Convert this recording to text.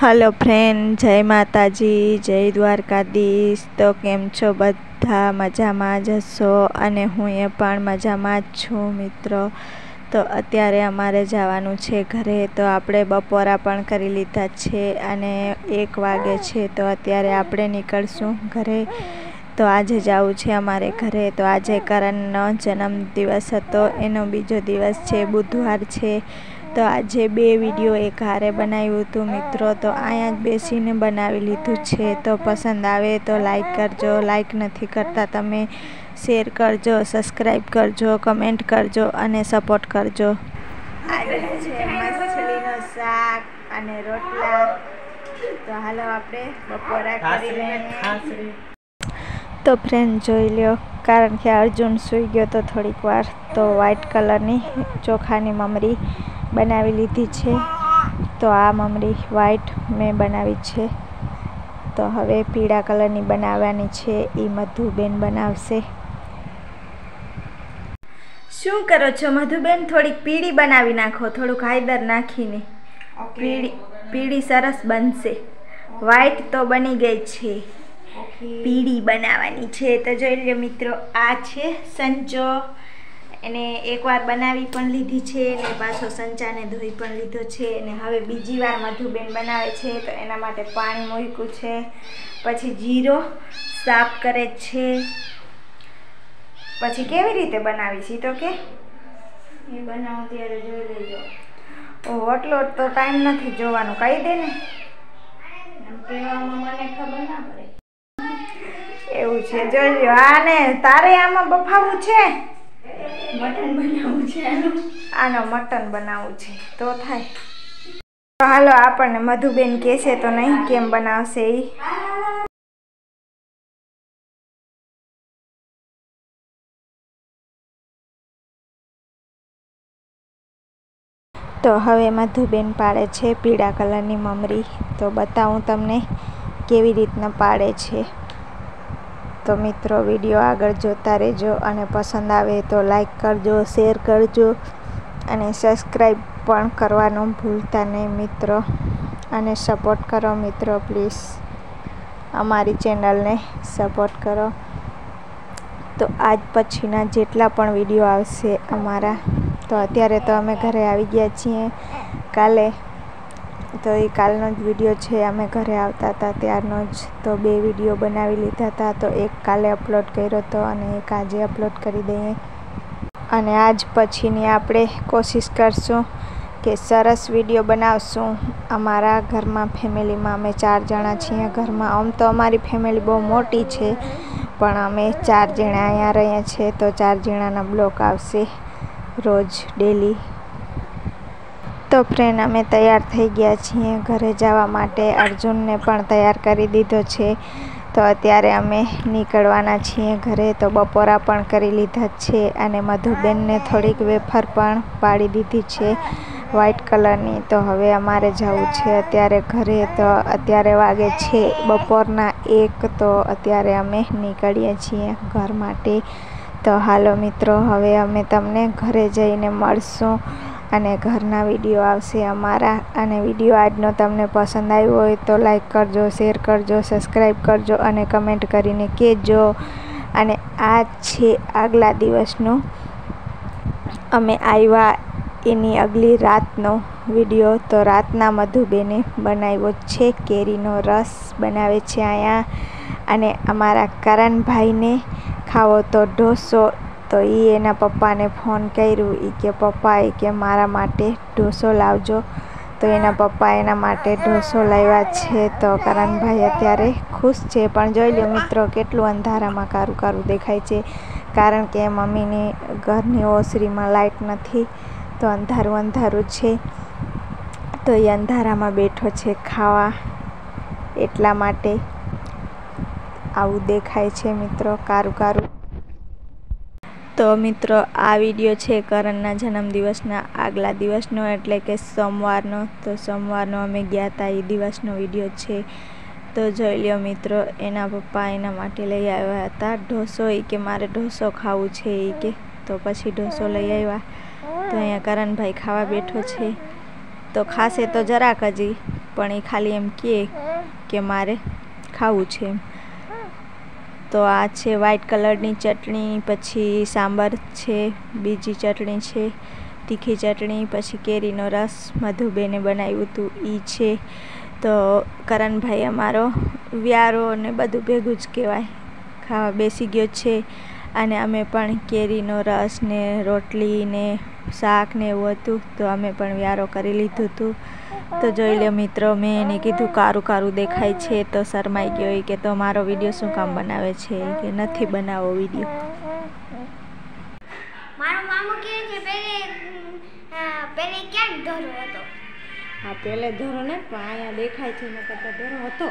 Hello friend, जय माताजी, जय द्वारकाधीश। तो केम छो बधा? मजामां ज हशो अने हुए पण मजामां ज छुं मित्रों। तो अत्यारे अमारे जवानुं छे घरे। तो आपणे बपोरा पण करी लीधा छे अने 1 वागे छे। तो अत्यारे आपणे निकळशुं घरे। तो आज जावुं छे अमारे घरे। तो आज करणनो जन्मदिवस हतो, एनो बीजो दिवस छे, बुधवार छे। तो आज 2 विडियो एक हारे बनाव्युं हतुं मित्रों। तो अहींया ज बेसीने बनावी लीधुं छे। तो पसंद आवे तो लाइक करजो, लाइक नहीं करता तमे शेर करजो, सब्सक्राइब करजो, कमेंट करजो अने सपोर्ट करजो। आज छे मछलीनो शाक अने रोटला। तो हालो आपणे बपोरा करी लईए। तो फ्रेंड जोई ल्यो, कारण के अर्जुन सूई गयो तो थोड़ीक वार। तो व्हाइट कलरनी चोखानी ममरी बनावी लीधी छे। तो आ ममरी व्हाइट में बनावी छे। तो हवे पीड़ा कलरनी बनाववानी छे, ई मधुबेन बनावशे। शुं करो छो मधुबेन? थोड़ी पीड़ी बनावी नाखो, थोड़ुंक हायदर नाखीने। पीड़ी सरस बनशे। व्हाइट तो बनी गई छे, पीड़ी बनावानी छे। तो जोई ल्यो मित्रों, आ छे संचो। एने एक वार बनावी पण लीधी छे ने पाछो संचाने धोई पण लीधो छे ने हवे बीजी वार मधुबेन बनावे छे। तो एना माटे पाणी मूक्युं छे, पछी जीरो साफ करे छे। पछी केवी रीते बनावी छे तो के ए बनावो त्यारे जोई लेजो। ओ એટલો તો ટાઈમ નથી જોવાનો, કહી દે ને, એમ કહેવામાં મને ખબર ના પડે એવું છે। જોઈ લ્યો, આને તારે આમાં બફાવું છે, मटन बनावुं छे। आनो मटन बनावुं छे तो थाय। तो हालो आपणे मधुबेन कहेशे तो नहीं केम बनावशे ई। तो हवे मधुबेन पाड़े छे पीड़ा कलरनी ममरी। तो बतावुं तमने केवी रीतना पाड़े छे। तो मित्रों विडियो आगळ जोता रहेजो अने पसंद आवे तो लाइक करजो, शेर करजो अने सब्सक्राइब पण करवानुं भूलता नहीं मित्रों। अने सपोर्ट करो मित्रों, प्लीज अमारी चेनल ने सपोर्ट करो। तो आज पछीना जेटला पण विडियो आवशे अमारा, तो अत्यारे तो अमे घरे आवी गया छीए। काले तो ये कालनो ज विडियो छे, अमे घरे आवता हता त्यारनो ज। तो 2 विडियो बनावी लीधा था। तो एक काले अपलोड कर्यो तो अने एक आजे अपलोड करी दईए। अने आज पछीनी आपणे कोशिश करशुं के सरस विडियो बनावशुं। अमारा घरमां फेमिलीमां अमे 4 जणा छीए घरमां। आम तो अमारी फेमिली बहु मोटी छे, पण अमे 4 जणा अहींया रहीए छे। तो 4 जणाना ब्लॉग आवशे रोज डेली। तो फ्रेंड अमे तैयार थई गया छीए घरे जवा माटे। अर्जुन ने पण तैयार करी दीधो छे। तो अत्यारे अमे निकळवाना छीए घरे। तो बपोरा पण करी लीधा छे अने मधुबेन ने थोड़ीक वेफर पण पाड़ी दीधी छे व्हाइट कलरनी। तो हवे अमारे जवुं छे अत्यारे घरे। तो अत्यारे वागे छे बपोરના 1। तो अत्यारे अमे निकळीए छीए घर माटे। तो हालो मित्रों, हवे अमे तमने घरे जईने मळशुं अने घरना विडियो आवशे अमारा। अने विडियो आजनो तमने पसंद आव्यो होय तो लाइक करजो, शेर करजो, सब्सक्राइब करजो अने कमेंट करीने कहेजो। अने आज छे आगला दिवसनो अमे आव्या एनी अगली रातनो विडियो। तो रातना मधुबेने बनाव्यो छे केरीनो रस बनावे छे आया। अने अमारा करण भाई ने खावो तो ढोसो। तो ई एना पप्पा ने फोन कर्यो, ई के पप्पा ई के मारा माटे ढोसो लावजो। तो एना पप्पा एना माटे ढोसो लाव्या छे। तो करण भाई अत्यारे खुश छे। पण जोई लो मित्रों केटलुं अंधारामां कारुं कारुं देखाय छे, कारण के मम्मीनी घरनी ओसरीमां लाइट नथी। तो अंधारुं अंधारुं छे। तो ए अंधारामां बेठो छे खावा, एटला माटे आवुं देखाय छे मित्रों कारुं कारुं। तो मित्रों आ विडियो छे करणना जन्मदिवसना आगला दिवसनो, एटले के सोमवारनो। तो सोमवारनो अमे गया था, ए दिवसनो विडियो छे। तो जोई ल्यो मित्रों, एना पप्पा एना माटे लई आव्या हता ढोसो। ई के मारे ढोसो खावुं छे ई के। तो पछी ढोसो लई आव्या। तो अहींया करण भाई खावा बेठो छे। तो खासे तो जराक हजी, પણ એ ખાલી એમ કહે કે મારે ખાવું છે એમ. તો આ છે વ્હાઈટ કલરની ચટણી, પછી સાંભાર છે, બીજી ચટણી છે તીખી ચટણી, પછી કેરીનો રસ મધુબેને બનાવ્યું હતું એ છે. તો કરણભાઈ અમારો વ્યારો ને બધું ભેગું જ કહેવાય ખાવા બેસી ગયો છે. અને અમે પણ કેરીનો રસ ને રોટલી ને શાક ને એવું હતું તો અમે પણ વ્યારો કરી લીધું હતું. તો જોઈ લો મિત્રો, મેં એને કીધું કારું કારું દેખાય છે તો શરમાઈ ગયો કે તો મારો વિડીયો શું કામ બનાવે છે કે નથી બનાવો વિડીયો. મારો મામો કહે છે પહેલે ક્યાં ધરો હતો? હા પહેલે ધરો ને પણ અહીંયા દેખાય છે ને કરતા ધરો હતો.